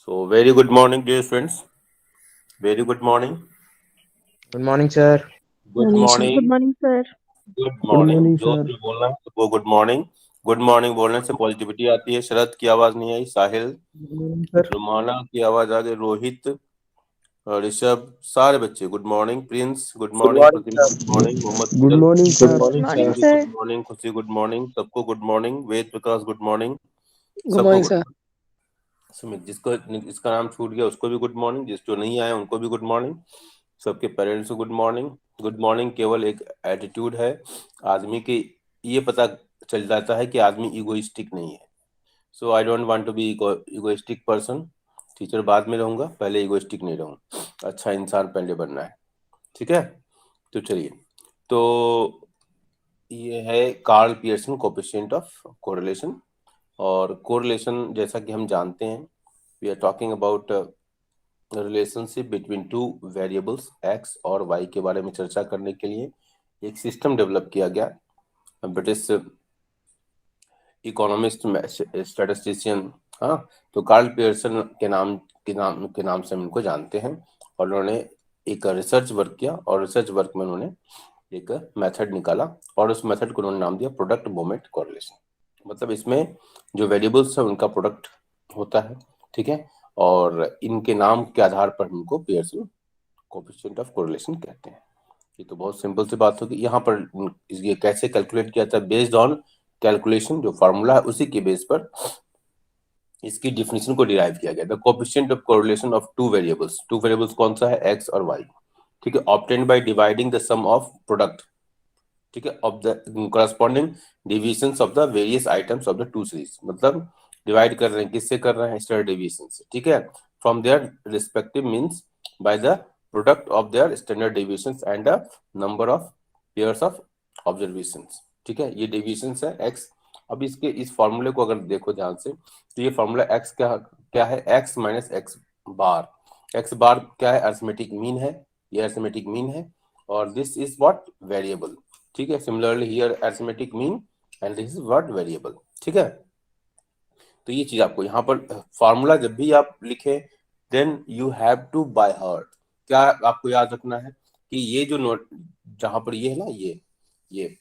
So, very good morning, dear friends. Very good morning. Good morning, sir. Good Morning, sir. Good morning. morning, sir. Good Good morning. morning, जो sir. भी बोलना है वो good morning. Good morning बोलने से positivity आती है। शरद की आवाज नहीं आई। साहिल, Good morning, sir. रुमाना की आवाज आ गई। रोहित, ऋषभ, सारे बच्चे good morning. Prince good good morning. Morning Pratima sir. Good morning. Mohammad Good Fazal morning, good sir. Morning Good morning, sir. Pinky good sir. Morning. Khushi good morning. सबको good morning. Ved Prakash good morning. Good सबको morning good. Sir. Sumit, जिसको इसका नाम छूट गया उसको भी good morning. जिस जो नहीं आए उनको भी गुड मॉर्निंग। सबके पेरेंट्स को गुड मॉर्निंग। गुड मॉर्निंग केवल एक एटीट्यूड है आदमी के। ये पता चल जाता है कि आदमी इगोइस्टिक नहीं है। So I don't want to be egoistic person. Teacher बाद में रहूंगा, पहले इगोइस्टिक नहीं रहूंगा। अच्छा इंसान पहले बनना है। ठीक है, तो चलिए। तो ये है Karl Pearson coefficient of correlation. और कोरिलेशन जैसा कि हम जानते हैं, we are talking about relationship between two variables x और वाई के बारे में चर्चा करने के लिए एक सिस्टम डेवलप किया गया। ब्रिटिश इकोनॉमिस्ट स्टैटिस्टिशियन, हाँ, तो कार्ल पियर्सन के नाम से हम इनको जानते हैं। और उन्होंने एक रिसर्च वर्क किया और रिसर्च वर्क में उन्होंने एक मेथड निकाला और उस मेथड को उन्होंने नाम दिया प्रोडक्ट मोमेंट कोरिलेशन। मतलब इसमें जो वेरिएबल्स है उनका प्रोडक्ट होता है। ठीक है, और इनके नाम के आधार पर इनको पियर्सन कोएफिशिएंट ऑफ कोरिलेशन कहते हैं। ये तो बहुत सिंपल सी बात होगी। यहाँ पर ये कैसे कैलकुलेट किया था? बेस्ड ऑन कैलकुलेशन, जो फॉर्मूला है उसी के बेस पर इसकी डिफिनेशन को डिराइव किया गया। The coefficient of correlation of two variables. Two variables कौन सा है? एक्स और वाई। ठीक है, obtained by dividing the sum of product, ठीक है, of the corresponding divisions of the various items of the two series. मतलब डिवाइड कर रहे हैं, किससे कर रहे हैं? स्टैंडर्ड डेविएशन से। ठीक है, from their respective means by the product of their standard deviations and the number of pairs of observations. ठीक है, ये डेविएशंस है एक्स। अब इसके इस फॉर्मूले को अगर देखो ध्यान से, तो ये फॉर्मूला एक्स क्या क्या है? एक्स माइनस एक्स बार। एक्स बार क्या है? अरिथमेटिक मीन है। ये अरिथमेटिक मीन है और दिस इज व्हाट? वेरिएबल। ठीक है, similarly here arithmetic mean and this is what? Variable. ठीक है, तो ये चीज आपको यहाँ पर फॉर्मूला जब भी आप लिखे, then you have to by heart. क्या आपको याद रखना है कि ये जो नोट जहां पर ये है ना, ये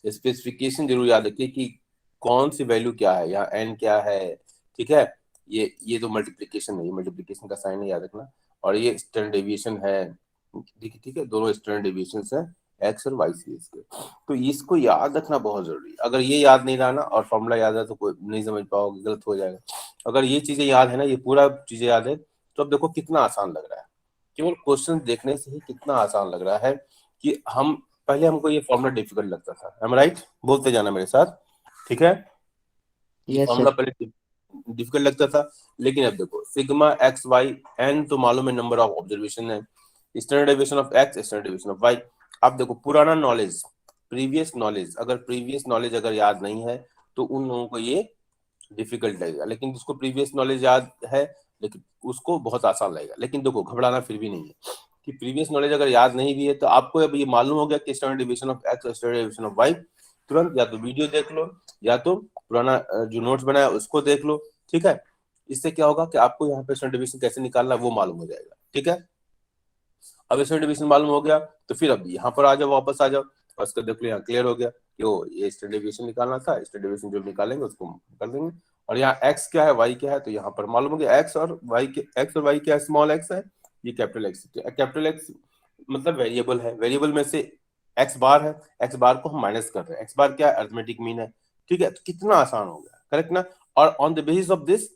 स्पेसिफिकेशन जरूर याद रखिए कि कौन सी वैल्यू क्या है, यहाँ एन क्या है। ठीक है, ये तो मल्टीप्लीकेशन है, ये मल्टीप्लीकेशन का साइन है, याद रखना। और ये स्टैंडर्ड डेविएशन है। ठीक है, दोनों स्टैंडर्ड डेविएशन है एक्स और वाई सीरीज के। तो इसको याद रखना बहुत जरूरी है। अगर ये याद नहीं रहा ना और फॉर्मूला याद है तो कोई नहीं समझ पाओगे, गलत हो जाएगा। अगर ये चीजें याद है ना, ये पूरा चीजें याद है, तो अब देखो कितना आसान लग रहा है। केवल क्वेश्चन देखने से ही कितना आसान लग रहा है कि हम पहले हमको ये फॉर्मूला डिफिकल्ट लगता था। Am right? बोलते जाना मेरे साथ। ठीक है, ये Yes, sir. फॉर्मूला पहले डिफिकल्ट लगता था, लेकिन अब देखो सिग्मा एक्स वाई एन तो मालूम है, नंबर ऑफ ऑब्जर्वेशन है। Standard deviation of x, standard deviation of y. अब देखो पुराना नॉलेज, प्रीवियस नॉलेज, अगर प्रीवियस नॉलेज अगर याद नहीं है तो उन लोगों को ये डिफिकल्ट लगेगा, लेकिन जिसको प्रीवियस नॉलेज याद है लेकिन उसको बहुत आसान लगेगा। लेकिन देखो घबराना फिर भी नहीं है कि प्रीवियस नॉलेज अगर याद नहीं भी है तो आपको अब ये मालूम हो गया कि स्टैंडर्ड डेविएशन ऑफ एक्स और स्टैंडर्ड डेविएशन ऑफ वाई। तुरंत या तो वीडियो देख लो या तो पुराना जो नोट्स बनाया उसको देख लो। ठीक है, इससे क्या होगा कि आपको यहाँ पे स्टैंडर्ड डेविएशन कैसे निकालना है वो मालूम हो जाएगा। ठीक है, अब स्टैंडर्ड डेविएशन मालूम हो गया तो फिर अब यहाँ पर आ जाओ, वापस आ जाओ और उसका देख लो, यहाँ क्लियर हो गया कि वो ये स्टैंडर्ड डेविएशन निकालना था। स्टैंडर्ड डेविएशन जब निकालेंगे उसको कर देंगे। और यहाँ एक्स क्या है, वाई क्या है, तो यहाँ पर मालूम हो गया एक्स और वाई के, एक्स और वाई क्या है? स्मॉल एक्स है, ये कैपिटल एक्स। कैपिटल एक्स मतलब वेरिएबल है, वेरिएबल में से एक्स बार है, एक्स बार को हम माइनस कर रहे हैं। एक्स बार क्या है? अरिथमेटिक मीन है। ठीक है, तो कितना आसान हो गया, करेक्ट ना? और on the basis of this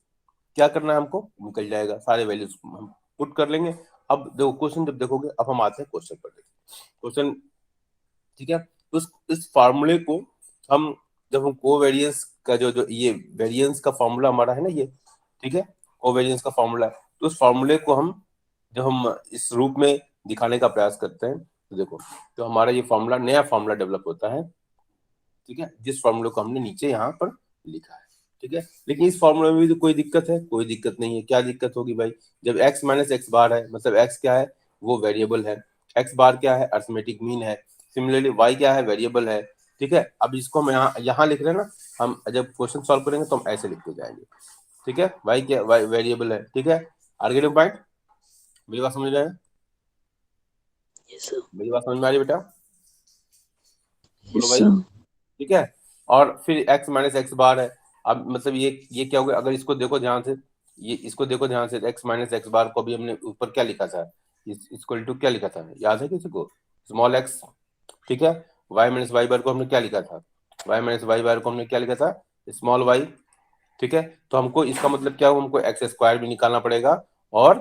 क्या करना है हमको? निकल जाएगा, सारे वैल्यूज हम पुट कर लेंगे। अब देखो क्वेश्चन जब देखोगे, अब हम आते हैं क्वेश्चन पर। क्वेश्चन, ठीक है, तो इस फार्मूले को हम जब हम कोवेरियंस का जो ये वेरिएंस का फार्मूला हमारा है ना ये, ठीक है, कोवेरियंस का फार्मूला, तो उस फार्मूले को हम जब हम इस रूप में दिखाने का प्रयास करते हैं तो देखो, तो हमारा ये फार्मूला, नया फार्मूला डेवलप होता है। ठीक है, जिस फार्मूले को हमने नीचे यहाँ पर लिखा है। ठीक है, लेकिन इस फार्मूले में भी तो कोई दिक्कत है? कोई दिक्कत नहीं है। क्या दिक्कत होगी भाई? जब x माइनस एक्स बार है, मतलब x क्या है? वो वेरिएबल है। x बार क्या है? अरिथमेटिक मीन है। सिमिलरली y क्या है? वेरिएबल है। ठीक है, अब इसको हम यहाँ यहाँ लिख रहे हैं ना, हम जब क्वेश्चन सॉल्व करेंगे तो हम ऐसे लिखते जाएंगे। ठीक है, y क्या? y वेरिएबल है। ठीक है, आगे गेटिंग पॉइंट? मेरी बात समझ रहे हैं? Yes sir. मेरी बात समझ में आ रही है बेटा? बोलो यस भाई। सर। ठीक है। और फिर x माइनस एक्स बार है। अब मतलब ये क्या होगा, अगर इसको देखो ध्यान से, ये इसको देखो ध्यान से, x माइनस एक्स बार को भी हमने ऊपर क्या लिखा था, इक्वल टू क्या लिखा था, याद है किसी को? Small x। ठीक है। y माइनस वाई बार को हमने क्या लिखा था, y माइनस वाई बार को हमने क्या लिखा था, स्मॉल y। ठीक है। तो हमको इसका मतलब क्या हुआ, हमको एक्स स्क्वायर भी निकालना पड़ेगा और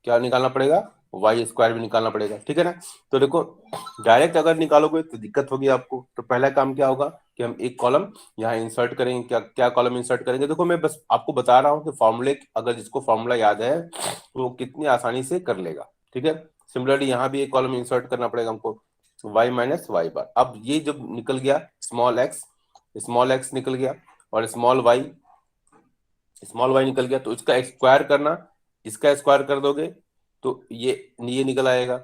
क्या निकालना पड़ेगा, वाई स्क्वायर भी निकालना पड़ेगा। ठीक है ना? तो देखो, डायरेक्ट अगर निकालोगे तो दिक्कत होगी आपको। तो पहला काम क्या होगा कि हम एक कॉलम यहाँ इंसर्ट करेंगे। क्या क्या कॉलम इंसर्ट करेंगे? देखो मैं बस आपको बता रहा हूँ कि फॉर्मूले, अगर जिसको फॉर्मूला याद है तो वो कितनी आसानी से कर लेगा। ठीक है। सिमिलरली यहाँ भी एक कॉलम इंसर्ट करना पड़ेगा हमको, वाई माइनस वाई बार। अब ये जब निकल गया स्मॉल एक्स निकल गया और स्मॉल वाई निकल गया, तो इसका स्क्वायर करना, इसका स्क्वायर कर दोगे तो ये निकल आएगा,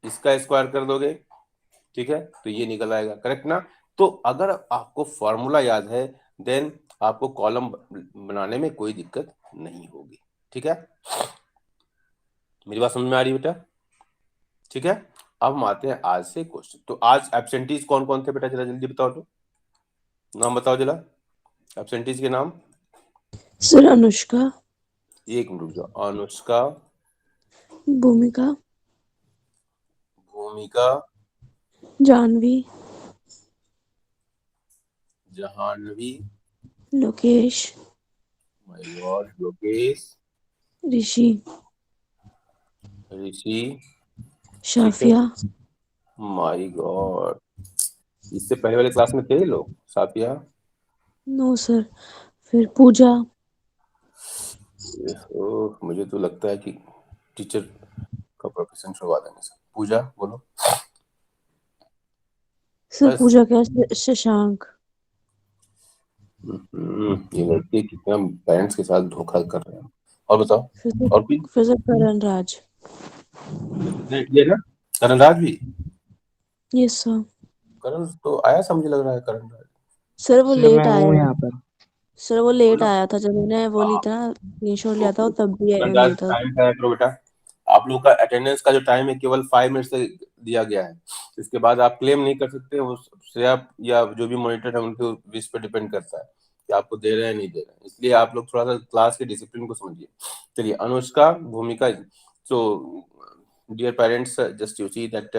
इसका स्क्वायर कर दोगे, ठीक है, तो ये निकल आएगा। करेक्ट ना? तो अगर आपको फॉर्मूला याद है देन आपको कॉलम बनाने में कोई दिक्कत नहीं होगी। ठीक है। मेरी बात समझ में आ रही है बेटा? ठीक है। अब हम आते हैं आज से क्वेश्चन। तो आज एब्सेंटीज कौन कौन थे बेटा, जरा जल्दी बताओ, तो नाम बताओ जरा, एब्सेंटीज के नाम। सर अनुष्का, एक मिनट रुक जाओ। अनुष्का, भूमिका, भूमिका, जानवी, जहानवी, लोकेश, माय गॉड, लोकेश, ऋषि, ऋषि, ठीक है, शाफिया। My God. इससे पहले वाले क्लास में थे ये लोग, साफिया? No sir. फिर पूजा, मुझे तो लगता है कि टीचर का प्रोफेशन छुड़वा देंगे सर। पूजा बोलो। सर बस। पूजा क्या, शशांक, ये लड़के कितना पेरेंट्स के साथ धोखा कर रहे हैं। और बताओ, और भी फिर सर करण राज। ये ना, करण राज भी? Yes sir. करण तो आया सा मुझे लग रहा है, करण राज। सर वो सर लेट मैं हूँ आया। यहाँ पर। सर वो लेट बोलो। आया था जब मैंने वो ली था ना, स्क्रीनशॉट लिया था, वो तब भी करण राज नहीं था। टाइम का है करो बेटा। आप लोग का अटेंडेंस का जो टाइम है केवल 5 मिनट से दिया गया है। इसके बाद आप क्लेम नहीं कर सकते, उससे आप या जो भी मॉनिटर है उनके विश पे डिपेंड करता है कि आपको दे रहे हैं नहीं दे रहे हैं। इसलिए आप लोग थोड़ा सा क्लास के डिसिप्लिन को समझिए। चलिए, Anushka, Bhumika. So dear parents, just you see that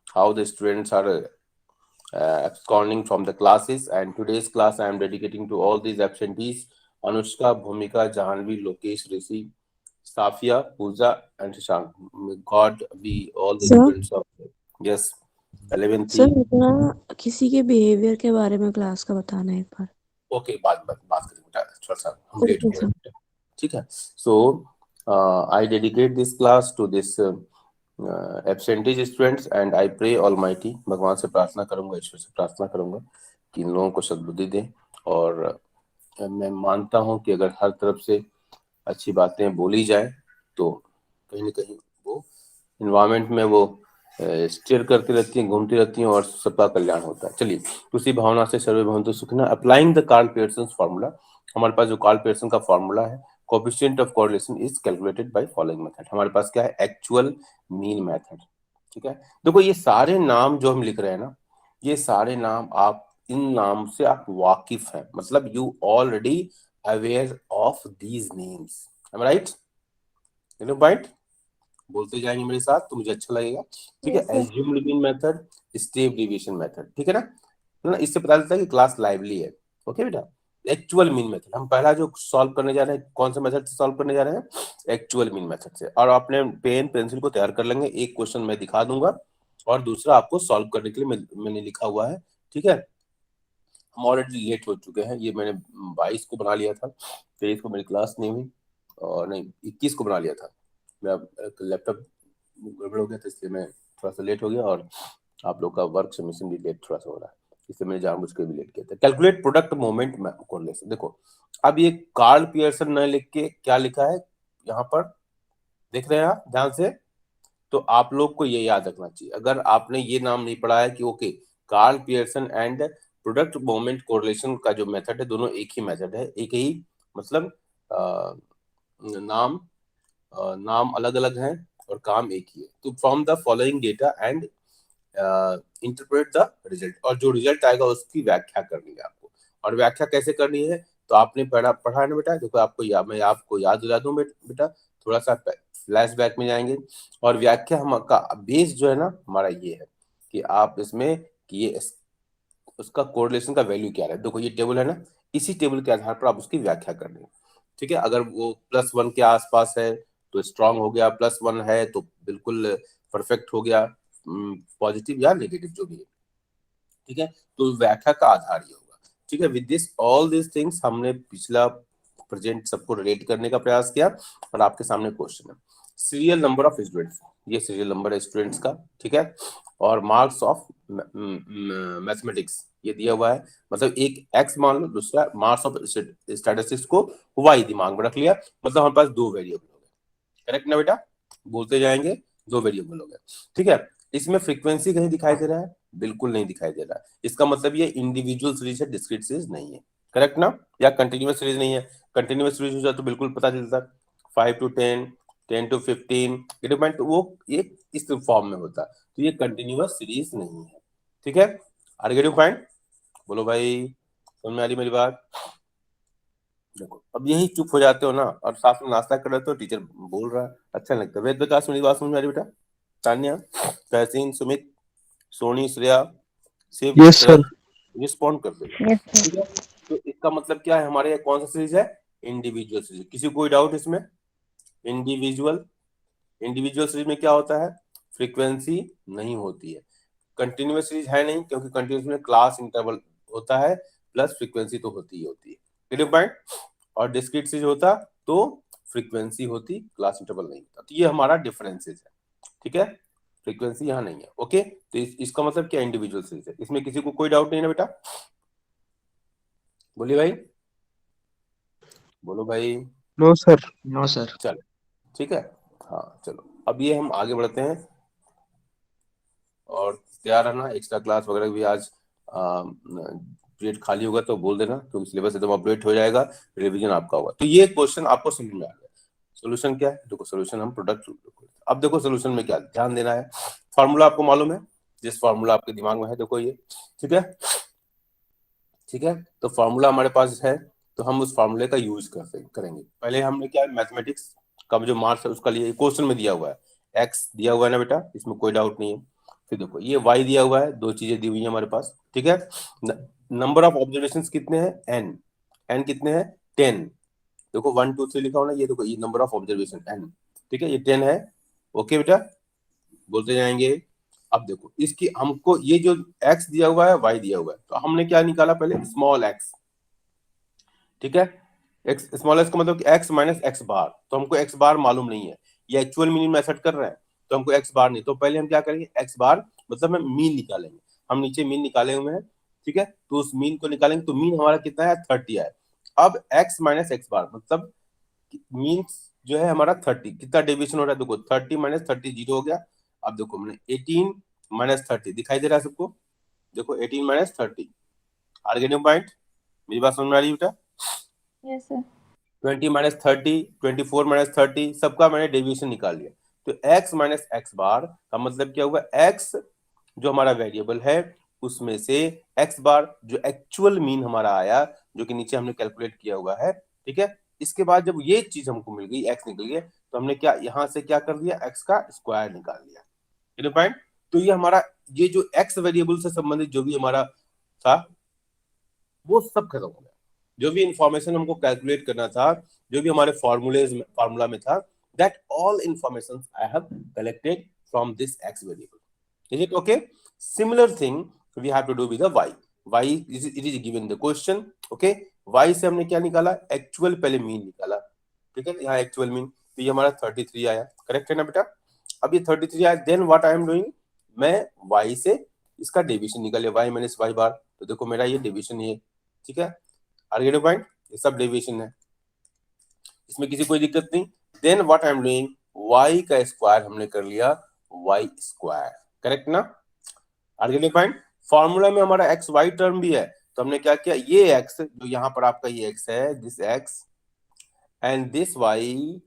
how the students are absconding from the classes, and today's class I am dedicating to all these absentees: Anushka, Bhumika, Jahanvi, Lokesh, Rishi, Safia, Pooja, and Shashank. May God be all the sir students of, yes, 11th sir मेरे को ना किसी के behaviour के बारे में class का बताना है एक बार। ओके, बात करेंगे बेटा, थोड़ा सा हम लेट ओके हो गए सर। बेटा। ठीक है। So I dedicate this class to this absentees students and I pray almighty, भगवान से प्रार्थना करूंगा, ईश्वर से प्रार्थना करूंगा कि इन लोगों को सद्बुद्धि दें। और मैं मानता हूं कि अगर हर तरफ से अच्छी बातें बोली जाए तो कहीं ना कहीं वो इन्वायरमेंट में वो स्टेयर करती रहती हैं, घूमती रहती हैं और सबका कल्याण होता है। चलिए, उसी भावना से सर्वे भवन्तु सुखिनः, applying the Karl Pearson formula. हमारे पास जो कार्ल पियर्सन का फार्मूला है, coefficient of correlation is calculated by following method. हमारे पास क्या है, एक्चुअल मीन मेथड। ठीक है। देखो ये सारे नाम जो हम लिख रहे हैं ना, ये सारे नाम, आप इन नाम से आप वाकिफ हैं, मतलब you already aware of these names. Am right? Point बोलते जाएंगे मेरे साथ तो मुझे अच्छा लगेगा। ठीक है। Yes sir. Assumed mean method, step deviation method, ठीक है ना? है ना? इससे पता चलता है कि क्लास लाइवली है। ओके बेटा। एक्चुअल मीन मेथड हम पहला जो सॉल्व करने जा रहे हैं, कौन से मेथड से सॉल्व करने जा रहे हैं? एक्चुअल मीन मेथड से। और आपने पेन पेंसिल को तैयार कर लेंगे, एक क्वेश्चन मैं दिखा दूंगा और दूसरा आपको सॉल्व करने के लिए मैंने लिखा हुआ है। ठीक है। हम ऑलरेडी लेट हो चुके हैं, ये मैंने 22 को बना लिया था, 23 को मेरी क्लास नहीं हुई, और नहीं 21 को बना लिया था। मेरा लैपटॉप गड़बड़ हो गया था, इसलिए मैं थोड़ा सा लेट हो गया, और आप लोग का वर्क सबमिशन भी लेट थोड़ा सा हो रहा है, इसलिए मैंने जानबूझ के भी लेट किया था। Calculate product moment correlation. देखो, अब ये कार्ल पियर्सन ने लिख के क्या लिखा है यहाँ पर, देख रहे हैं आप ध्यान से? तो आप लोग को ये याद रखना चाहिए, अगर आपने ये नाम नहीं पढ़ा है कि okay, Karl Pearson and product moment correlation का जो मेथड है, दोनों एक ही मेथड है, एक ही मतलब नाम नाम अलग अलग हैं और काम एक ही है। तो from the following data and interpret the result, और जो रिजल्ट आएगा उसकी व्याख्या करनी है आपको। और व्याख्या कैसे करनी है, तो आपने पढ़ा है ना बेटा, देखो आपको मैं आपको याद दिला दूं बेटा, थोड़ा सा फ्लैशबैक में जाएंगे। और व्याख्या हम का बेस जो है ना हमारा ये है कि आप इसमें कि ये उसका कोरिलेशन का वैल्यू क्या है। देखो ये टेबल है ना, इसी टेबल के आधार पर आप उसकी व्याख्या करनी है, ठीक है। अगर वो +1 के आसपास है तो स्ट्रांग हो गया, +1 है तो बिल्कुल परफेक्ट हो गया, पॉजिटिव या नेगेटिव जो भी है, ठीक है। तो व्याख्या का आधार ये होगा, ठीक है। With this all this things हमने पिछला प्रेजेंट सबको रिलेट करने का प्रयास किया, और आपके सामने क्वेश्चन है सीरियल नंबर ऑफ स्टूडेंट्स, ये सीरियल नंबर है स्टूडेंट्स का, ठीक है। और मार्क्स ऑफ मैथमेटिक्स ये दिया हुआ है, मतलब एक x मान लो, दूसरा मार्क्स ऑफ स्टैटिस्टिक्स को y दिमाग में रख लिया, मतलब हमारे पास दो वेरिएबल हो गए, करेक्ट ना बेटा, बोलते जाएंगे, दो वेरिएबल हो गए, ठीक है। इसमें फ्रीक्वेंसी कहीं दिखाई दे रहा है, बिल्कुल नहीं दिखाई दे रहा है, इसका मतलब ये इंडिविजुअल सीरीज है, डिस्क्रीट सीरीज नहीं है, करेक्ट ना। या कंटिन्यूअस सीरीज नहीं है, कंटिन्यूअस सीरीज हो जाए तो बिल्कुल पता चलता, 5 to 10, 10 to 15, तो वो ये इस फॉर्म में होता, तो ये कंटिन्यूअस सीरीज नहीं है, ठीक है। आर गेट यू पॉइंट, बोलो भाई, समझ में आ रही मेरी बात। देखो अब यही चुप हो जाते हो ना, और साथ में नाश्ता कर रहे हो, टीचर बोल रहा है, अच्छा नहीं लगता। वेद विकास मेरी बात समझ में आ रही बेटा, Tanya, Tahseen, Sumit, Soni, Shreya, Shiv, yes sir. Respond कर देगा, ठीक है। तो इसका मतलब क्या है, हमारे यहाँ कौन सा सीरीज है, इंडिविजुअल सीरीज। किसी कोई डाउट इसमें, इंडिविजुअल इंडिविजुअल सीरीज में क्या होता है, फ्रीक्वेंसी नहीं होती है। कंटिन्यूअस सीरीज है नहीं, क्योंकि कंटिन्यूअस में क्लास इंटरवल होता है, प्लस फ्रीक्वेंसी तो होती ही होती है, क्लियर पॉइंट। और डिस्क्रीट सीरीज होता तो फ्रीक्वेंसी होती, क्लास इंटरवल नहीं होता, तो ये हमारा डिफरेंसेस है, ठीक है। फ्रीक्वेंसी यहाँ नहीं है, ओके। तो इसका मतलब क्या, इंडिविजुअल सीरीज है। इसमें किसी को कोई डाउट नहीं है ना बेटा, बोलिए भाई, बोलो भाई। No sir. No sir. चलो ठीक है, हाँ चलो अब ये हम आगे बढ़ते हैं, और तैयार रहना, एक्स्ट्रा क्लास वगैरह भी आज पीरियड खाली होगा तो बोल देना, तो सिलेबस एकदम अपडेट हो जाएगा, रिवीजन आपका होगा। तो ये क्वेश्चन आपको समझ में आ गया, सोल्यूशन क्या है, देखो सोल्यूशन हम प्रोडक्ट। अब देखो सोल्यूशन में क्या ध्यान देना है, फॉर्मूला आपको मालूम है, जिस फॉर्मूला आपके दिमाग में है, देखो ये, ठीक है, ठीक है। तो फॉर्मूला हमारे पास है, तो हम उस फॉर्मूले का यूज करेंगे। पहले हमने क्या, मैथमेटिक्स का जो मार्क्स है उसका लिए क्वेश्चन में दिया हुआ है, एक्स दिया हुआ है ना बेटा, इसमें कोई डाउट नहीं है। फिर देखो ये वाई दिया हुआ है, दो चीजें दी हुई है हमारे पास, ठीक है। नंबर ऑफ ऑब्जर्वेशन कितने हैं, एन, एन कितने हैं, 10। देखो 1 2 3 लिखा हो ना, ये देखो ये नंबर ऑफ ऑब्जर्वेशन एन, ठीक है, ये 10 है, ओके बेटा, बोलते जाएंगे। अब देखो इसकी हमको ये जो x दिया हुआ है, y दिया हुआ है, तो हमने क्या निकाला पहले, स्मॉल x, ठीक है। x स्मॉल x का मतलब x माइनस x बार, तो हमको x बार मालूम नहीं है, ये एक्चुअल मीन में सेट कर रहे हैं, तो हमको x बार नहीं, तो पहले हम क्या करेंगे, x बार मतलब हम मीन निकालेंगे, हम नीचे मीन निकाले हुए हैं, ठीक है। तो उस मीन को निकालेंगे, तो मीन हमारा कितना है, 30 है। अब x माइनस x बार मतलब मीन जो है हमारा 30, कितना डेविएशन हो रहा है, देखो 30 माइनस 30 जीरो हो गया। अब देखो हमने 18 माइनस 30 दिखाई दे रहा है सबको, देखो 18 माइनस 30, आर्गेनिक पॉइंट, मेरी बात समझ में आ रही है बेटा। Yes sir. 20 माइनस 30, 24 माइनस 30, सबका मैंने डेविएशन निकाल लिया। तो x माइनस x बार का मतलब क्या हुआ, x जो हमारा वेरिएबल है उसमें से x बार जो एक्चुअल मीन हमारा आया, जो कि नीचे हमने कैलकुलेट किया हुआ है, ठीक है। इसके बाद जब ये चीज हमको मिल गई, x निकल गया, तो हमने क्या यहां से क्या कर दिया, x का स्क्वायर निकाल लिया, पॉइंट। तो ये हमारा ये जो x वेरिएबल से संबंधित जो भी हमारा था वो सब खत्म हो गया, जो भी इंफॉर्मेशन हमको कैलकुलेट करना था, जो भी हमारे फार्मूला में था, that all information I have collected from this x variable. Is it okay? Similar thing we have to do with the y. Y it is given in the question. Okay? y से हमने क्या निकाला, actual पहले mean निकाला, ठीक है, यहाँ actual mean, तो ये हमारा 33 आया, करेक्ट है ना बेटा। अब ये 33 आया, then what I am doing, मैं y से इसका डेविएशन निकाले, y माइनस y बार, तो देखो मेरा ये डेविएशन है, ठीक है, आर्गेटिव पॉइंट, ये सब डेविएशन है, इसमें किसी कोई दिक्कत नहीं। Then what I am doing, y का स्क्वायर हमने कर लिया, y स्क्वायर, करेक्ट ना, आर्गेटिव पॉइंट। फॉर्मूला में हमारा x y टर्म भी है, तो हमने क्या किया, ये x जो यहाँ पर आपका ये x है, this x and this y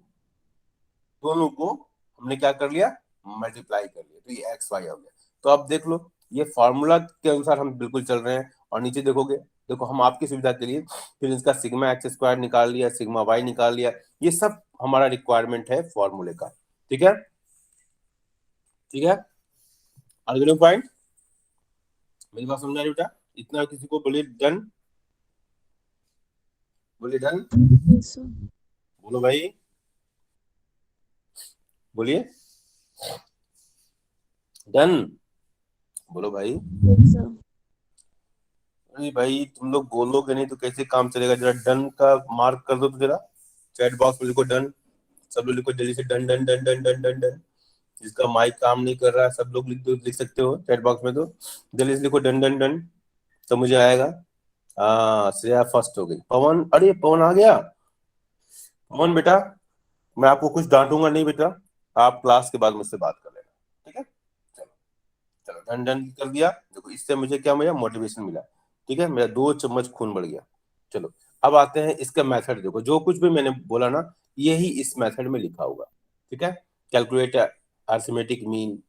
दोनों को हमने क्या कर लिया, मल्टीप्लाई कर लिया, तो ये एक्स वाई हो गया। तो अब देख लो, ये फॉर्मूला के अनुसार हम बिल्कुल चल रहे हैं। और नीचे देखोगे, देखो हम आपकी सुविधा के लिए फिर इसका सिग्मा एक्स स्क्वायर निकाल लिया, सिग्मा वाई निकाल लिया, ये सब हमारा रिक्वायरमेंट है फॉर्मूले का। ठीक है, ठीक है, अगले पॉइंट, मेरी बात समझा रही बेटा? इतना किसी को बोलिए डन, बोलिए डन, यस सर। बोलो भाई, बोलिए डन, बोलो भाई। Yes sir. अरे भाई तुम लोग बोलोगे नहीं तो कैसे काम चलेगा? जरा डन का मार्क कर दो तो जरा, चैट बॉक्स में लिखो डन, सब लोग लिखो जल्दी से done done done done done done done. जिसका माइक काम नहीं कर रहा है सब लोग लिख दो, लिख सकते हो चैट बॉक्स में, तो जल्दी से लिखो डन डन डन, तो मुझे आएगा। हाँ श्रेया फर्स्ट हो गई। पवन, अरे पवन आ गया। पवन बेटा, मैं आपको कुछ डांटूंगा नहीं बेटा, आप क्लास के बाद मुझसे बात कर लेना, ठीक है? चलो, चलो डन डन कर दिया। देखो इससे मुझे क्या मिला, मोटिवेशन मिला। ठीक है, मेरा 2 चम्मच खून बढ़ गया। चलो अब आते हैं इसका मेथड। देखो जो कुछ भी मैंने बोला ना, यही इस मेथड में लिखा होगा। ठीक है, कैलकुलेट अरिथमेटिक मीन,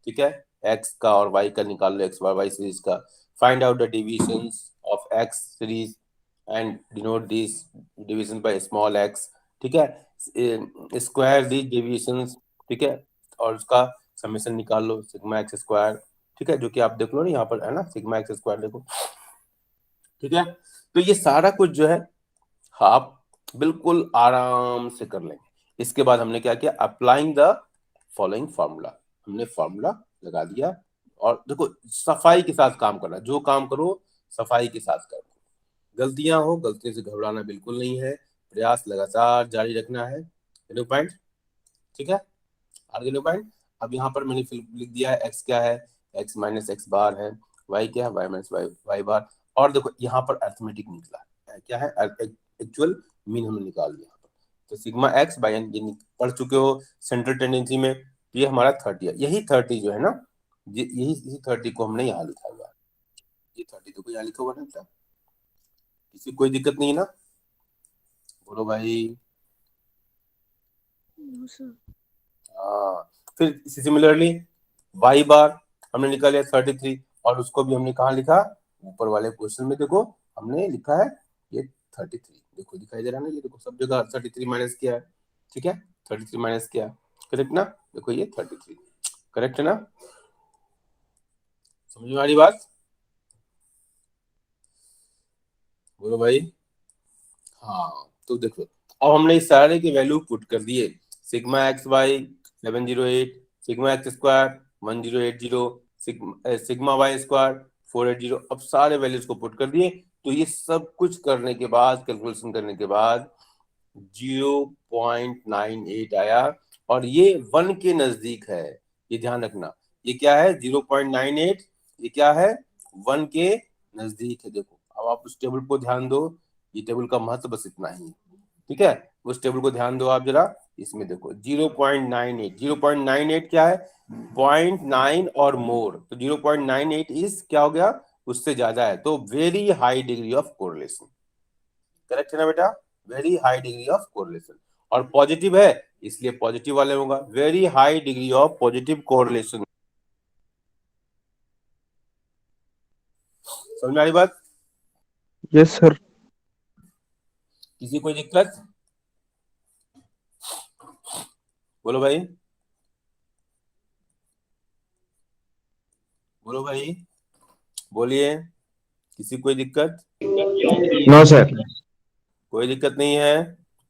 ठीक है, एक्स का और वाई का निकाल लो, एक्स वाई सीरीज का, find out the divisions of x series and denote this division by small x. ठीक है, स्क्वायर दी डिविजन्स, ठीक है, और उसका समेशन निकाल लो, सिग्मा एक्स स्क्वायर। ठीक है, जो कि आप देख लो ना यहाँ पर है ना, सिग्मा एक्स स्क्वायर देखो। ठीक है, तो ये सारा कुछ जो है आप बिल्कुल आराम से कर लेंगे। इसके बाद हमने क्या किया, अप्लाइंग द फॉलोइंग फॉर्मूला, हमने फॉर्मूला लगा दिया। और देखो सफाई के साथ काम करना, जो काम करो सफाई के साथ करो, गलतियां हो, गलतियों से घबराना बिल्कुल नहीं है, प्रयास लगातार जारी रखना है। हेलो पॉइंट, ठीक है, आगे लो पॉइंट। अब यहाँ पर मैंने लिख दिया है एक्स क्या है, एक्स माइनस एक्स बार है, वाई क्या है, वाई माइनस वाई वाई बार। और देखो यहाँ पर अर्थमेटिक निकला है, क्या है, एक्चुअल मीन हमने निकाल लिया यहाँ पर। तो सिग्मा एक्स बाई एन, ये पढ़ चुके हो सेंट्रल टेंडेंसी में, तो ये हमारा 30 है। यही 30 जो है ना, यही 30 को हमने यहाँ लिखा हुआ है। ये 30 तो यहाँ लिखा हुआ है ना, किसी कोई दिक्कत नहीं है ना? बोलो भाई। No sir. हाँ, फिर सिमिलरली वाई बार हमने निकाला 33, और उसको भी हमने कहाँ लिखा, ऊपर वाले क्वेश्चन में देखो हमने लिखा है ये 33, देखो दिखाई दे रहा है ना, ये देखो सब जगह 33 माइनस किया है। ठीक है, 33 माइनस किया, करेक्ट ना? देखो ये 33 करेक्ट है ना? समझ में आ रही बात? बोलो भाई। हाँ, तो देखो अब हमने इस सारे के वैल्यू पुट कर दिए, sigma x y 1108, sigma x square 1080, sigma y square 480। अब सारे वैल्यूज को पुट कर दिए, तो ये सब कुछ करने के बाद, कैलकुलेशन करने के बाद 0.98 आया, और ये 1 के नजदीक है, ये ध्यान रखना। ये क्या है, 0.98, ये क्या है, 1 के नजदीक है। देखो अब आप उस टेबल को ध्यान दो, ये टेबल का महत्व बस इतना ही है। ठीक है, उस टेबल को ध्यान दो आप जरा, इसमें देखो 0.98, 0.98 क्या है, 0.9 और मोर, तो 0.98 इज क्या हो गया, उससे ज्यादा है, तो very high degree of correlation. Correct है ना बेटा? Very high degree of correlation, और पॉजिटिव है इसलिए पॉजिटिव वाले होगा, very high degree of positive correlation. समझ में आ रही बात? Yes sir. किसी कोई दिक्कत? बोलो भाई, बोलो भाई, बोलिए, किसी कोई दिक्कत? No sir. कोई दिक्कत नहीं है।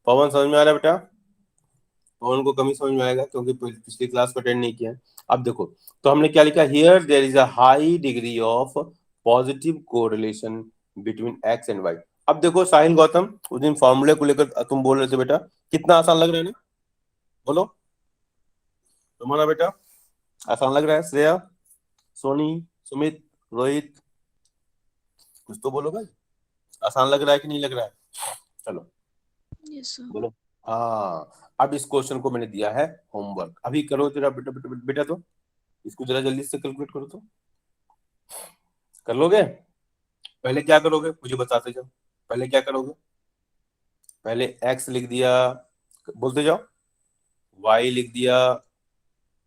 पवन समझ में आ रहा है बेटा? पवन को कमी समझ में आएगा क्योंकि पिछली क्लास को अटेंड नहीं किया है। अब देखो, तो हमने क्या लिखा, here there is a high degree of positive correlation between x and y. अब देखो साहिल गौतम, उस दिन फॉर्मूले को लेकर तुम बोल रहे थे बेटा, कितना आसान लग रहा है ना? बोलो तुम्हारा बेटा, आसान लग रहा है? श्रेया, सोनी, सुमित, रोहित, कुछ तो बोलो भाई, आसान लग रहा है कि नहीं लग रहा है? चलो यस सर। बोलो। हाँ, अब इस क्वेश्चन को मैंने दिया है होमवर्क, अभी करो जरा बेटा बेटा बेटा, बेटा तो इसको जरा जल्दी से कैलकुलेट करो, तो कर लोगे? पहले क्या करोगे मुझे बताते जाओ, पहले क्या करोगे? पहले एक्स लिख दिया, बोलते जाओ, y लिख दिया।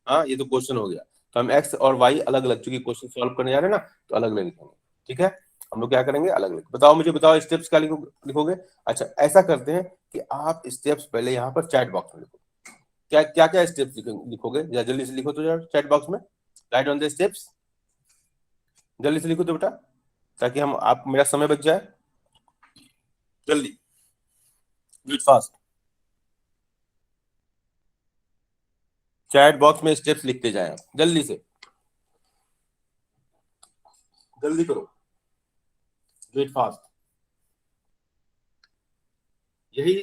हाँ, ये तो क्वेश्चन हो गया। तो हम x और y अलग अलग, चूंकि क्वेश्चन सॉल्व करने जा रहे हैं ना, तो अलग अलग लिखेंगे। ठीक है, हम लोग क्या करेंगे, अलग अलग। बताओ मुझे, बताओ स्टेप्स क्या लिखोगे। अच्छा, ऐसा करते हैं कि आप स्टेप्स पहले यहाँ पर चैट बॉक्स में लिखो। क्या क्या क्या स्टेप्स लिखोगे, जल्दी से लिखो तो यार चैट बॉक्स में, राइट ऑन द स्टेप्स। जल्दी से लिखो तो बेटा, ताकि हम आप मेरा समय बच जाए। जल्दी, do it fast. Chat box में स्टेप्स लिखते जाएं, जल्दी से, जल्दी करो, डू इट फास्ट। यही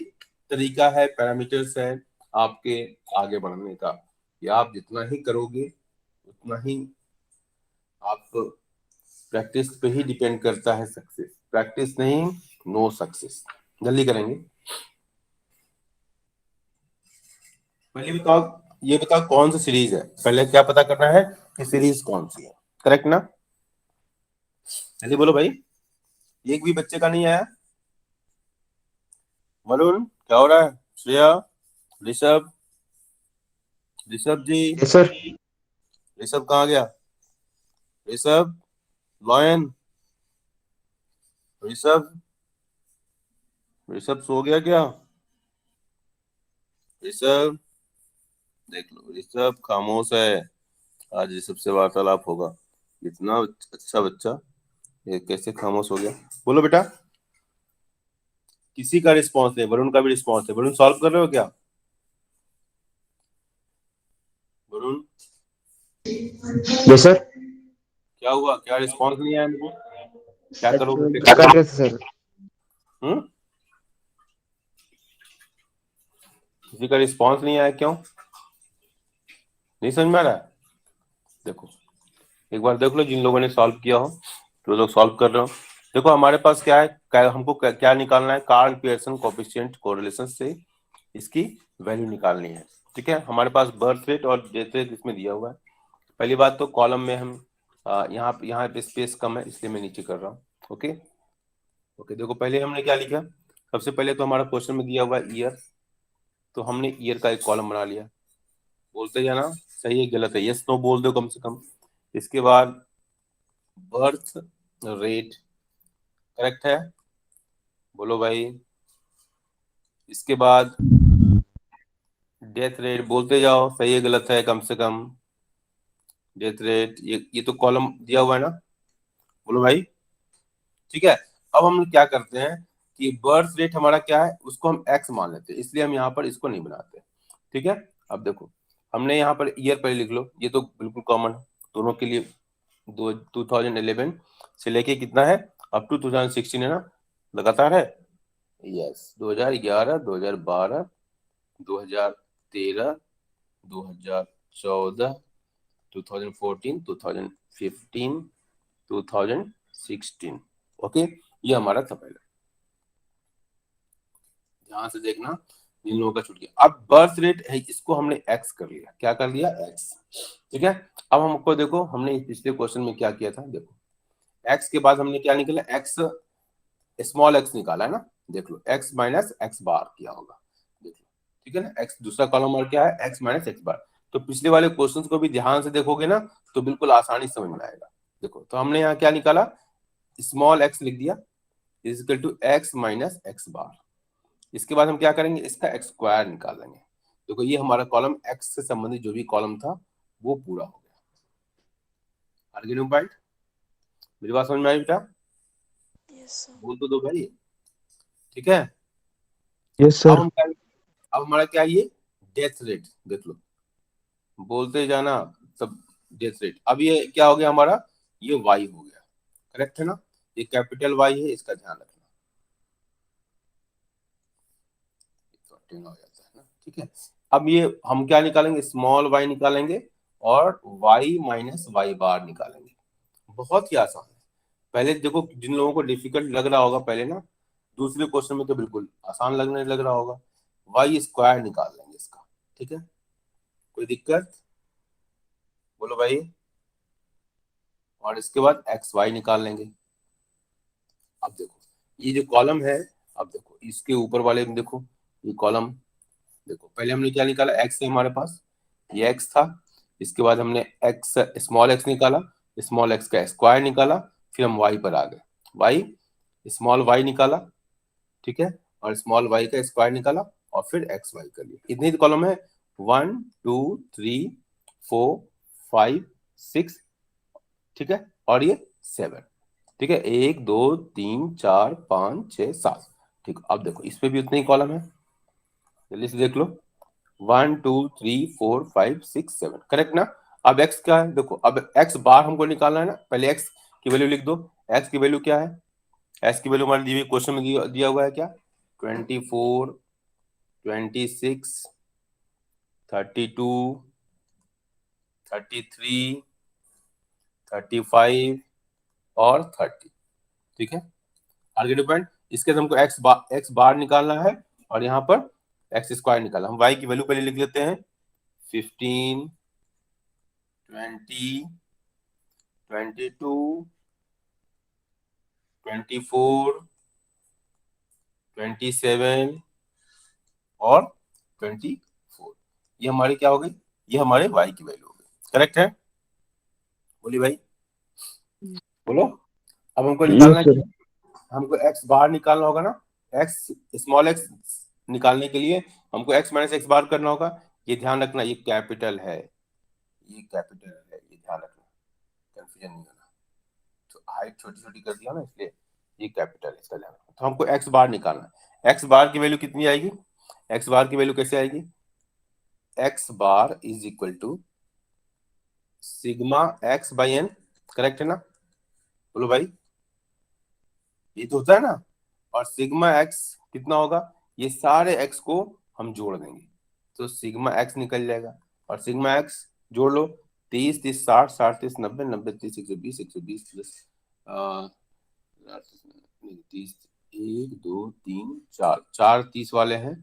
तरीका है, पैरामीटर्स है आपके आगे बढ़ने का, कि आप जितना ही करोगे उतना ही आप, प्रैक्टिस पे ही डिपेंड करता है सक्सेस, प्रैक्टिस नहीं नो सक्सेस। जल्दी करेंगे। पहले बताओ, ये बताओ कौन सी सीरीज है, पहले क्या पता करना है कि सीरीज कौन सी है, करेक्ट ना। जल्दी बोलो भाई, एक भी बच्चे का नहीं आया। वरुण क्या हो रहा है, श्रेया, ऋषभ, ऋषभ जी, यस सर। ऋषभ कहाँ गया, ऋषभ, लॉयन, ऋषभ, ऋषभ सो गया क्या, ऋषभ, देख लो ऋषभ खामोश है, आज ऋषभ से वार्तालाप होगा। इतना अच्छा बच्चा, ये कैसे खामोश हो गया। बोलो बेटा, किसी का रिस्पॉन्स नहीं, वरुण का भी रिस्पॉन्स है। वरुण सॉल्व कर रहे हो क्या, वरुण, यस सर। क्या हुआ, क्या रिस्पॉन्स नहीं आया मुझे, क्या करोगे एक्चुअली फिर। कर रहे थे सर। हम्म, किसी का रिस्पॉन्स नहीं आया, क्यों, नहीं समझ में आ रहा है। देखो, एक बार देख लो, जिन लोगों ने सॉल्व किया हो, तो लोग सॉल्व कर रहे हो। देखो हमारे पास क्या है, हमको क्या निकालना है, कार्ल पियर्सन कोएफिशिएंट कोरिलेशन से इसकी वैल्यू निकालनी है। ठीक है, हमारे पास बर्थ रेट और डेथ रेट इसमें दिया हुआ है। पहली बात तो कॉलम में हम यहाँ पे स्पेस कम है, इसलिए मैं नीचे कर रहा हूँ। ओके ओके, देखो पहले हमने क्या लिखा, सबसे पहले तो हमारा क्वेश्चन में दिया हुआ है ईयर, तो हमने ईयर का एक कॉलम बना लिया। बोलते जाना सही है गलत है, यस नो बोल दो कम से कम। इसके बाद बर्थ रेट करेक्ट है, बोलो भाई। इसके बाद डेथ रेट बोलते जाओ, सही है गलत है कम से कम। डेथ रेट, ये तो कॉलम दिया हुआ है ना, बोलो भाई। ठीक है, अब हम क्या करते हैं कि बर्थ रेट हमारा क्या है, उसको हम एक्स मान लेते हैं, इसलिए हम यहाँ पर इसको नहीं बनाते। ठीक है, अब देखो हमने यहाँ पर ईयर पहले लिख लो, ये तो बिल्कुल कॉमन है दोनों के लिए। 2011 से लेके कितना है, अप टू 2016 है ना, लगातार है। यस, 2011, 2012, 2013, 2014, 2014, 2015, 2016। ओके, ये हमारा था पहले, ध्यान से देखना, इन लोगों का छूट गया। अब बर्थ रेट है, इसको हमने एक्स कर लिया, क्या कर लिया, एक्स। ठीक है, अब हमको देखो, हमने पिछले क्वेश्चन में क्या किया था, देखो एक्स के बाद हमने क्या निकाला, एक्स स्मॉल एक्स निकाला है ना, देख लो एक्स माइनस एक्स बार किया होगा, देख लो। ठीक है ना, एक्स दूसरा कॉलम और क्या है, एक्स माइनस एक्स बार। तो पिछले वाले क्वेश्चन को भी ध्यान से देखोगे ना, तो बिल्कुल आसानी समझ में आएगा। देखो, तो हमने यहाँ क्या निकाला, स्मॉल एक्स लिख दिया, is equal to X minus X bar. इसके बाद हम क्या करेंगे, इसका एक्स स्क्वायर निकालेंगे। देखो ये हमारा कॉलम एक्स से संबंधित जो भी कॉलम था वो पूरा हो गया। आर्ग्यूमेंट पॉइंट, मेरी बात समझ में आई बेटा, यस सर। बोल तो दो भाई। ठीक है, यस अब सर। हम अब हमारा क्या है, ये डेथ रेट देख लो, बोलते जाना सब, डेथ रेट। अब ये क्या हो गया हमारा, ये वाई हो गया, करेक्ट है ना, ये कैपिटल वाई है, इसका ध्यान रखना, तो टेन हो जाता है ना। ठीक है, अब ये हम क्या निकालेंगे, स्मॉल वाई निकालेंगे और वाई माइनस वाई बार निकालेंगे। बहुत ही आसान है। पहले देखो, जिन लोगों को डिफिकल्ट लग रहा होगा पहले ना, दूसरे क्वेश्चन में तो बिल्कुल आसान लगने लग रहा होगा। वाई स्क्वायर निकाल लेंगे इसका। ठीक है, कोई दिक्कत, बोलो भाई। और इसके बाद एक्स वाई निकाल लेंगे। अब देखो ये जो कॉलम है, अब देखो इसके ऊपर वाले में देखो, ये कॉलम देखो पहले हमने क्या निकाला, x है हमारे पास, ये x था, इसके बाद हमने x स्मॉल x निकाला, स्मॉल x का स्क्वायर निकाला, फिर हम y पर आ गए, y स्मॉल y निकाला, ठीक है, और स्मॉल y का स्क्वायर निकाला, और फिर x y कर लिया। इतनी कॉलम है, 1 2 3 4 5 6, ठीक है, और ये 7, ठीक है, 1 2 3 4 5 6 7, ठीक। अब देखो इस पे भी उतनी कॉलम है, जल्दी से देख लो, 1 2 3 4 5 6 7, करेक्ट ना। अब x क्या है, देखो अब x बार हमको निकालना है ना, पहले x की वैल्यू लिख दो। x की वैल्यू क्या है, x की वैल्यू हमारे दी हुई क्वेश्चन में दिया हुआ है क्या, 24 26 32 33 35 और 30, ठीक है। आगे डिपेंड, इसके अंदर हमको x बार निकालना है, और यहाँ पर एक्स स्क्वायर निकालना। हम y की वैल्यू पहले लिख लेते हैं, 15 20 22 24 27 और 24, ये हमारी क्या हो गई, ये हमारे y की वैल्यू हो गई, करेक्ट है, बोली भाई, बोलो। अब हमको निकालना yes, है, हमको x बार निकालना होगा ना, x स्मॉल x निकालने के लिए हमको x माइनस एक्स बार करना होगा। ये ध्यान रखना, ये कैपिटल है, ये कैपिटल है, ये ध्यान रखना, कंफ्यूजन नहीं होना। तो हाइट छोटी छोटी कर दिया ना, इसलिए ये कैपिटल है, इसका ध्यान रखना। तो हमको x बार निकालना है, x बार की वैल्यू कितनी आएगी, x बार की वैल्यू कैसे आएगी, x bar is equal to sigma x by n, correct है ना, बोलो भाई, ये तो होता है ना। और सिग्मा x कितना होगा, ये सारे x को हम जोड़ देंगे, तो सिग्मा x निकल जाएगा, और सिग्मा x जोड़ लो, 30 30 60 60 30 90 90 30 120 प्लस 30, 1 2 3 4 4 30 वाले हैं,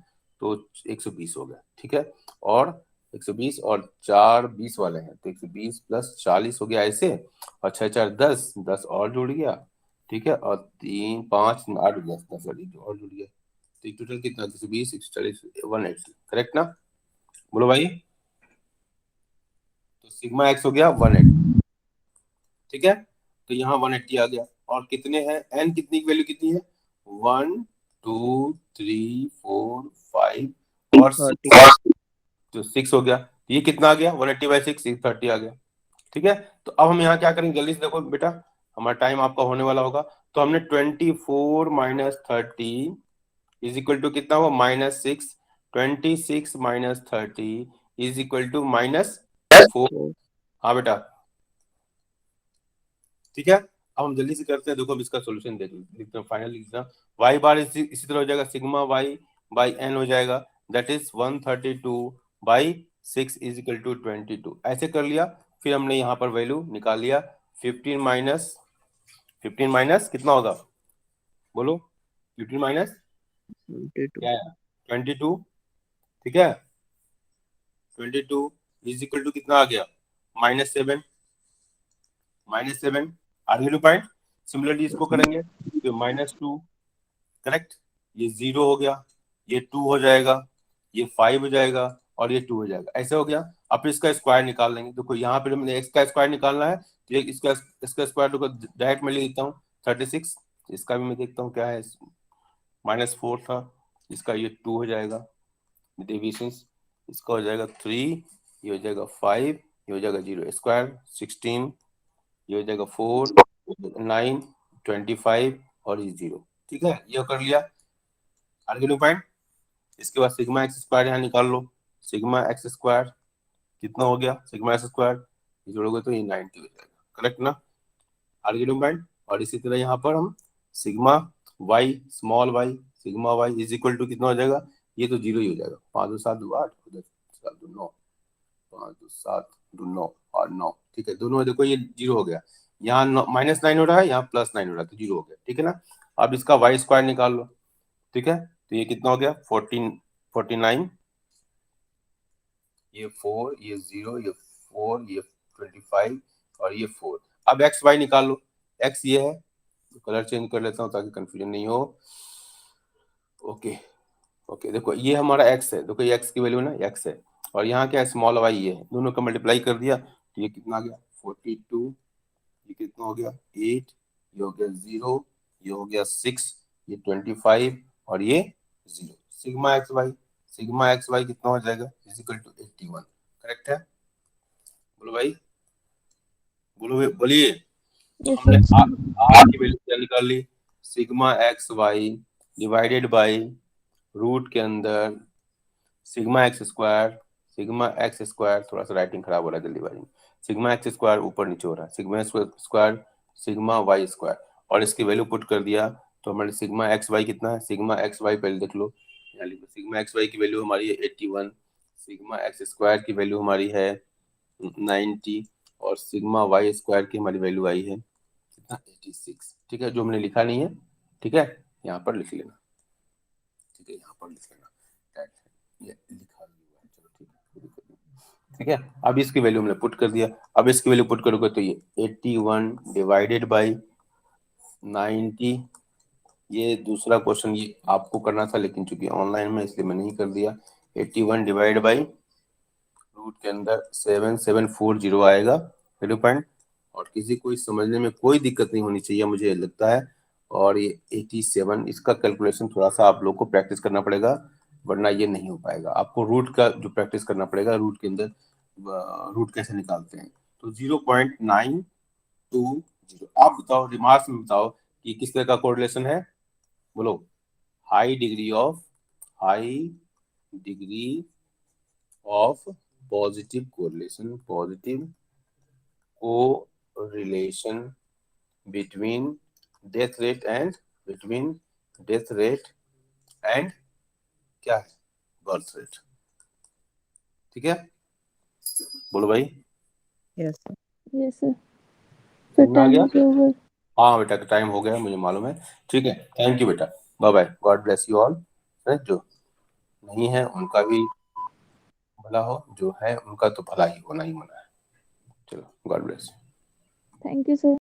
तो 120 हो गया, ठीक है, और 120 और 4 20 वाले हैं, तो 120 प्लस 40 हो गया ऐसे, और 6 4 10 10 और जुड़ गया, ठीक है, और 3 5 8 10 10 और जुड़ गया, तो टोटल कितना, 120 140 180, करेक्ट ना, बोलो भाई। तो सिग्मा एक्स हो गया 180, ठीक है, तो यहाँ 180 आ गया, और कितने हैं, एन कितनी की वैल्यू कितनी है, 1 2 3 4 5 और 6, तो 6 हो गया, तो ये कितना आ गया, 180 बाई 6 30 आ गया, ठीक है। तो अब हम यहाँ क्या करेंगे, जल्दी से देखो बेटा, हमारा टाइम आपका होने वाला होगा, तो हमने 24 माइनस 30 इज इक्वल टू कितना हुआ, -6, 26 माइनस 30 इज इक्वल टू -4, हाँ बेटा, ठीक है। अब हम जल्दी से करते हैं, देखो अब इसका सॉल्यूशन लिखते हैं, फाइनल लिखना, y बार इसी तरह हो जाएगा, सिग्मा y बाई n हो जाएगा, that is 132 by 6 is equal to 22, ऐसे कर लिया। फिर हमने यहाँ पर वैल्यू निकाल लिया, 15 माइनस कितना होगा, बोलो, 15 माइनस क्या है, 22, ठीक है, 22 इज इक्वल टू कितना आ गया, -7, -7, आगे पॉइंट, सिमिलरली इसको करेंगे, तो -2, करेक्ट, ये 0 हो गया, ये 2 हो जाएगा, ये 5 हो जाएगा, और ये 2 हो जाएगा, ऐसे हो गया। अब फिर इसका स्क्वायर निकाल लेंगे, देखो यहाँ पे हमने x का स्क्वायर निकालना है, तो इसका स्क्वायर देखो डायरेक्ट में लिख देता हूँ 36, इसका भी मैं देखता हूँ क्या है, -4 था, इसका ये 2 हो जाएगा, डिविजन्स, इसका हो जाएगा 3, ये हो जाएगा 5, ये हो जाएगा 0, स्क्वायर 16, ये हो जाएगा 4 9 25 और ये 0, ठीक है, ये कर लिया, आगे पॉइंट। इसके बाद सिग्मा एक्स स्क्वायर यहाँ निकाल लो, सिग्मा एक्स स्क्वायर कितना हो गया, सिग्मा एक्स स्क्वायर ये जोड़ोगे तो ये 90 हो जाएगा, करेक्ट ना, आगे पॉइंट। और इसी तरह यहाँ पर हम sigma y small y, sigma y is equal to कितना हो जाएगा, ये तो 0 ही हो जाएगा, 5 2 7 2 8 7 2 9, 5 2 7 2 9 और 9, ठीक है, दोनों देखो ये 0 हो गया, यहाँ -9 हो रहा है, यहाँ +9 हो रहा है, तो 0 हो गया, ठीक है ना। अब इसका वाई स्क्वायर निकाल लो, ठीक है, तो ये कितना हो गया, 49, ये 4, ये 0, ये 4, ये 25 और ये 4। अब एक्स वाई निकाल लो, एक्स ये है, तो कलर चेंज कर लेता हूँ ताकि कंफ्यूजन नहीं हो, ओके, ओके देखो ये हमारा x है, देखो ये x की वैल्यू ना x है, और यहाँ क्या है स्मॉल y ये है, दोनों का मल्टीप्लाई कर दिया तो ये कितना आ गया 42, ये कितना हो गया 8, ये हो गया 0, ये हो गया 6, ये 25 और ये 0। सिग्मा एक्स वाई कितना हो जाएगा इज इक्वल टू 81। करेक्ट है? बोलो भाई, बोलिए। यस हमने सर। आर की वैल्यू क्या निकाल ली, sigma x Y divided by root के अंदर सिग्मा एक्स स्क्वायर, थोड़ा सा राइटिंग खराब हो रहा है जल्दी बारी, सिग्मा एक्स स्क्वायर ऊपर नीचे हो रहा है, sigma square sigma y square, और इसकी वैल्यू पुट कर दिया तो हमारे सिग्मा एक्स वाई कितना है, सिग्मा एक्स वाई पहले देख लो, यहाँ लिखो सिग्मा एक्स वाई की वैल्यू हमारी है 81, सिग्मा एक्स स्क्वायर की वैल्यू हमारी है 90, और सिग्मा वाई स्क्वायर की हमारी वैल्यू आई है कितना 86। ठीक है, जो हमने लिखा नहीं है, ठीक है, यहाँ पर लिख लेना, ठीक है, यहाँ पर लिख लेना, ये लिखा हुआ है, चलो ठीक है, ठीक है। अब इसकी वैल्यू हमने पुट कर दिया, अब इसकी वैल्यू पुट करोगे तो ये 81 डिवाइडेड बाई 90, ये दूसरा क्वेश्चन ये आपको करना था लेकिन चूंकि ऑनलाइन में इसलिए मैं नहीं कर दिया, 81 डिवाइड बाई रूट के अंदर 7740 आएगा वैल्यू पॉइंट, और किसी को इस समझने में कोई दिक्कत नहीं होनी चाहिए मुझे लगता है। और ये 87, इसका कैलकुलेशन थोड़ा सा आप लोग को प्रैक्टिस करना पड़ेगा वरना ये नहीं हो पाएगा, आपको रूट का जो प्रैक्टिस करना पड़ेगा, रूट के अंदर रूट कैसे निकालते हैं। तो 0.920, आप बताओ रिमार्क्स में बताओ कि किस तरह का कोरिलेशन है, बोलो। High degree of positive correlation between death rate and क्या है बर्थ रेट। ठीक है, बोलो भाई। Yes sir. समझ में आ गया? Time over. हाँ बेटा टाइम हो गया मुझे मालूम है, ठीक है, थैंक यू बेटा, bye bye, God bless you all. जो नहीं है उनका भी भला हो, जो है उनका तो भला ही होना ही मना है। चलो God bless. Thank you sir.